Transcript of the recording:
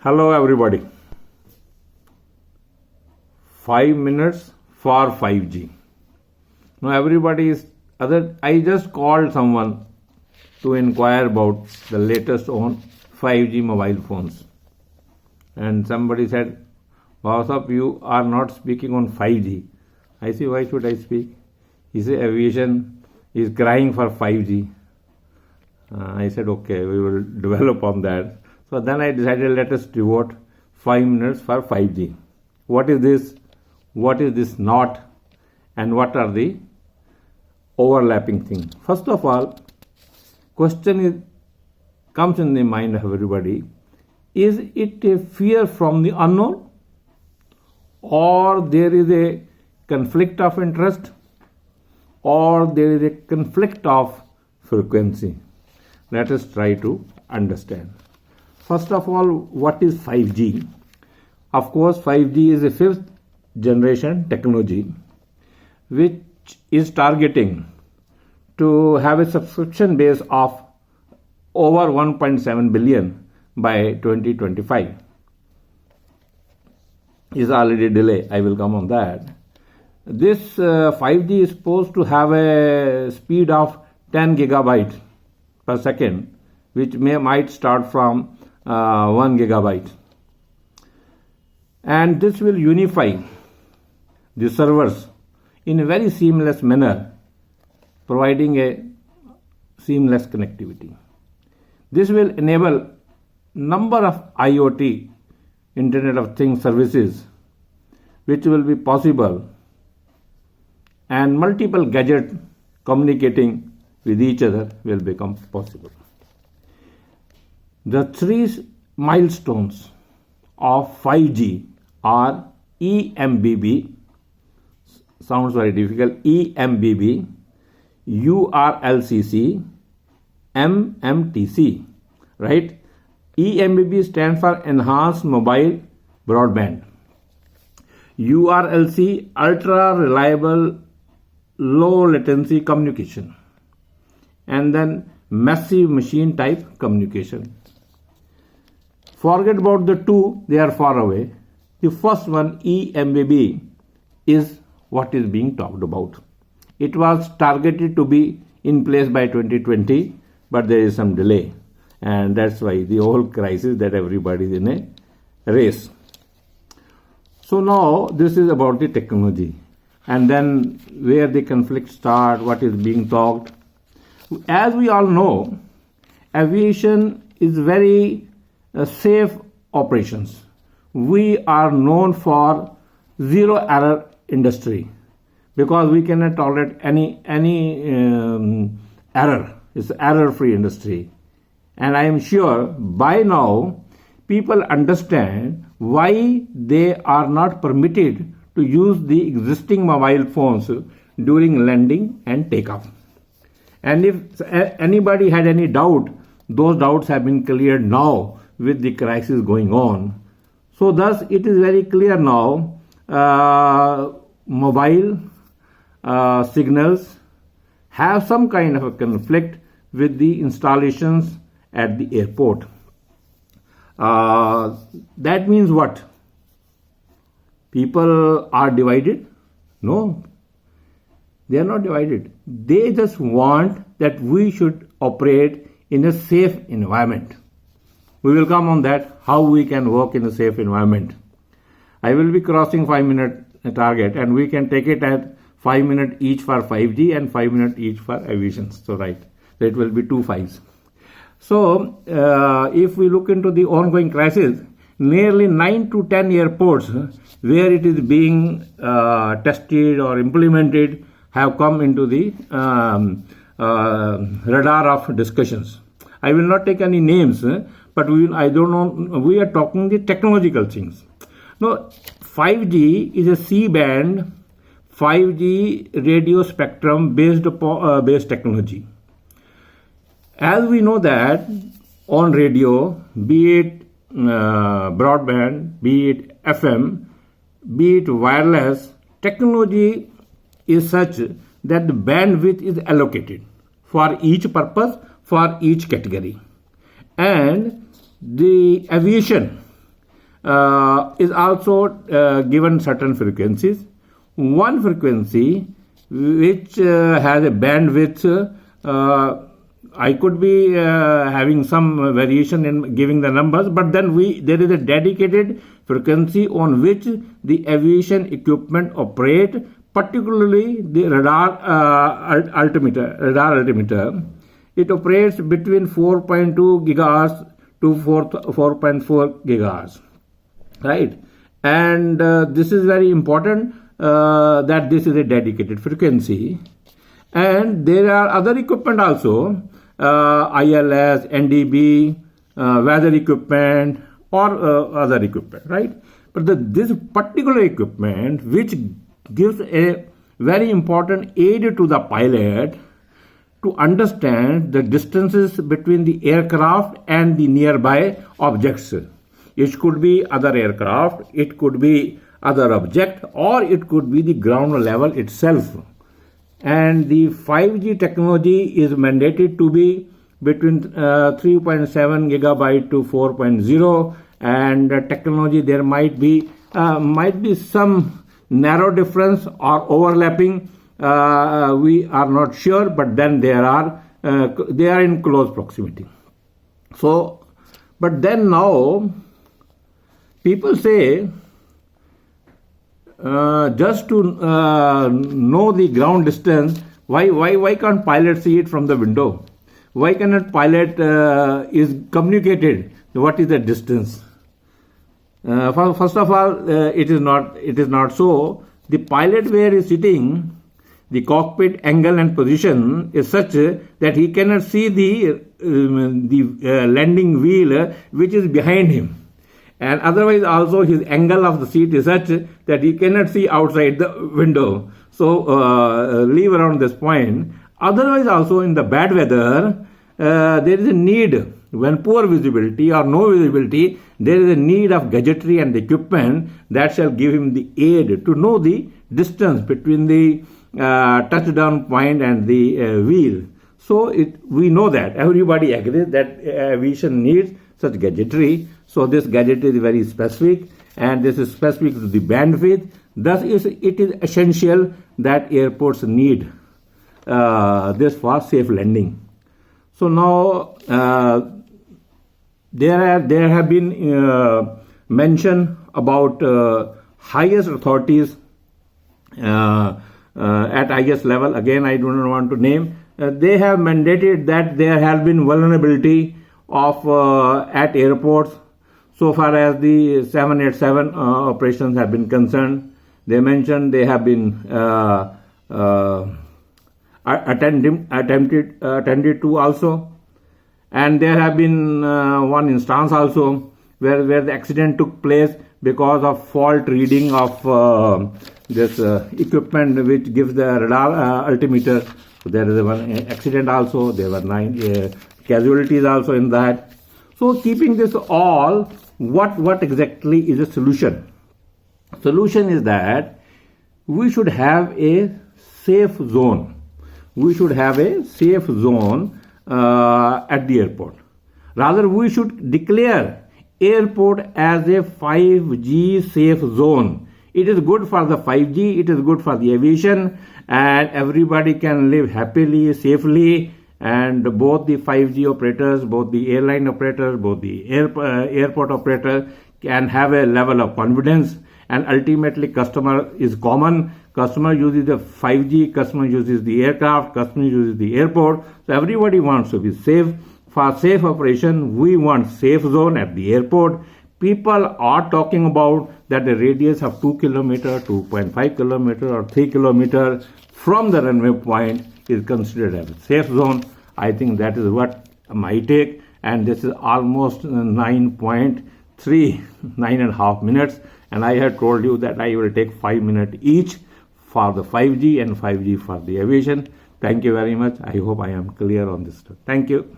Hello everybody. 5 minutes for 5G. Now everybody is I just called someone to inquire about the latest on 5G mobile phones. And somebody said, boss of you are not speaking on 5G. I say, why should I speak? He said, aviation is crying for 5G. I said, okay, we will develop on that. So then I decided, let us devote 5 minutes for 5G. What is this? What is this not? And what are the overlapping things? First of all, question comes in the mind of everybody. Is it a fear from the unknown? Or there is a conflict of interest? Or there is a conflict of frequency? Let us try to understand. First of all, what is 5G? Of course, 5G is a fifth generation technology which is targeting to have a subscription base of over 1.7 billion by 2025. Is already delay. I will come on that. This 5G is supposed to have a speed of 10 gigabytes per second, which might start from 1 gigabyte. And this will unify the servers in a very seamless manner, providing a seamless connectivity. This will enable number of IoT, Internet of Things services, which will be possible, and multiple gadgets communicating with each other will become possible. The three milestones of 5G are EMBB, sounds very difficult, EMBB, URLCC, MMTC, right? EMBB stands for Enhanced Mobile Broadband. URLC, Ultra Reliable Low Latency Communication. And then Massive Machine Type Communication. Forget about the two, they are far away. The first one, EMBB, is what is being talked about. It was targeted to be in place by 2020, but there is some delay. And that's why the whole crisis that everybody is in a race. So now this is about the technology. And then where the conflicts start, what is being talked. As we all know, aviation is very safe operations. We are known for zero error industry because we cannot tolerate any error. It's an error-free industry. And I am sure by now people understand why they are not permitted to use the existing mobile phones during landing and takeoff. And if anybody had any doubt, those doubts have been cleared now with the crisis going on. So thus it is very clear now, mobile signals have some kind of a conflict with the installations at the airport. That means what? People are divided? No, they are not divided. They just want that we should operate in a safe environment. We will come on that, how we can work in a safe environment. I will be crossing 5 minute target and we can take it at 5 minutes each for 5G and 5 minutes each for aviation. So right, so it will be 2 5s. So if we look into the ongoing crisis, nearly 9 to 10 airports where it is being tested or implemented have come into the radar of discussions. I will not take any names, but I don't know, we are talking the technological things. No, 5G is a C-band 5G radio spectrum based technology. As we know that on radio, be it broadband, be it FM, be it wireless, technology is such that the bandwidth is allocated for each purpose, for each category. And the aviation is also given certain frequencies. One frequency which has a bandwidth, I could be having some variation in giving the numbers, but then there is a dedicated frequency on which the aviation equipment operate, particularly the radar altimeter. It operates between 4.2 gigahertz to 4.4 gigahertz, right? And this is very important that this is a dedicated frequency. And there are other equipment also, ILS, NDB, weather equipment, or other equipment, right? But this particular equipment, which gives a very important aid to the pilot to understand the distances between the aircraft and the nearby objects. It could be other aircraft, it could be other object, or it could be the ground level itself. And the 5G technology is mandated to be between 3.7 gigabyte to 4.0, and technology there might be some narrow difference or overlapping. We are not sure, but then they are in close proximity. So, but then now people say just to know the ground distance, why can't pilot see it from the window? Why cannot pilot is communicated what is the distance? First of all, it is not so. The pilot where he is sitting, the cockpit angle and position is such that he cannot see the landing wheel which is behind him. And otherwise also his angle of the seat is such that he cannot see outside the window. So leave around this point. Otherwise also in the bad weather, there is a need, when poor visibility or no visibility, there is a need of gadgetry and equipment that shall give him the aid to know the distance between the touchdown point and the wheel. So we know that, everybody agrees that aviation needs such gadgetry. So this gadget is very specific, and this is specific to the bandwidth. Thus it is essential that airports need this for safe landing. So now there have been mention about highest authorities at highest level. Again, I do not want to name. They have mandated that there has been vulnerability of at airports so far as the 787 operations have been concerned. They mentioned they have been attended to also, and there have been one instance also where the accident took place because of fault reading of this equipment which gives the radar altimeter. So there is one accident also. There were 9 casualties also in that. So keeping this all, what exactly is the solution? Solution is that we should have a safe zone. We should have a safe zone at the airport. Rather, we should declare airport as a 5G safe zone. It is good for the 5G, it is good for the aviation, and everybody can live happily, safely, and both the 5G operators, both the airline operators, both the airport operators can have a level of confidence, and ultimately customer is common. Customer uses the 5G, customer uses the aircraft, customer uses the airport. So everybody wants to be safe. For safe operation, we want safe zone at the airport. People are talking about that the radius of 2 kilometer, 2.5 kilometer or 3 kilometer from the runway point is considered as a safe zone. I think that is what my take, and this is almost 9.3, 9.5 minutes, and I had told you that I will take 5 minutes each for the 5G and 5G for the aviation. Thank you very much. I hope I am clear on this. Thank you.